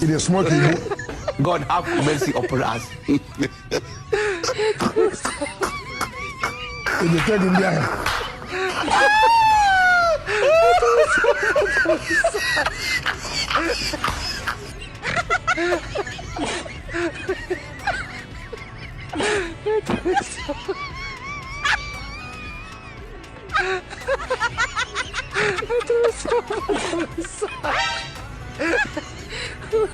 It is smoking. God have mercy upon us. It is taking there. Itu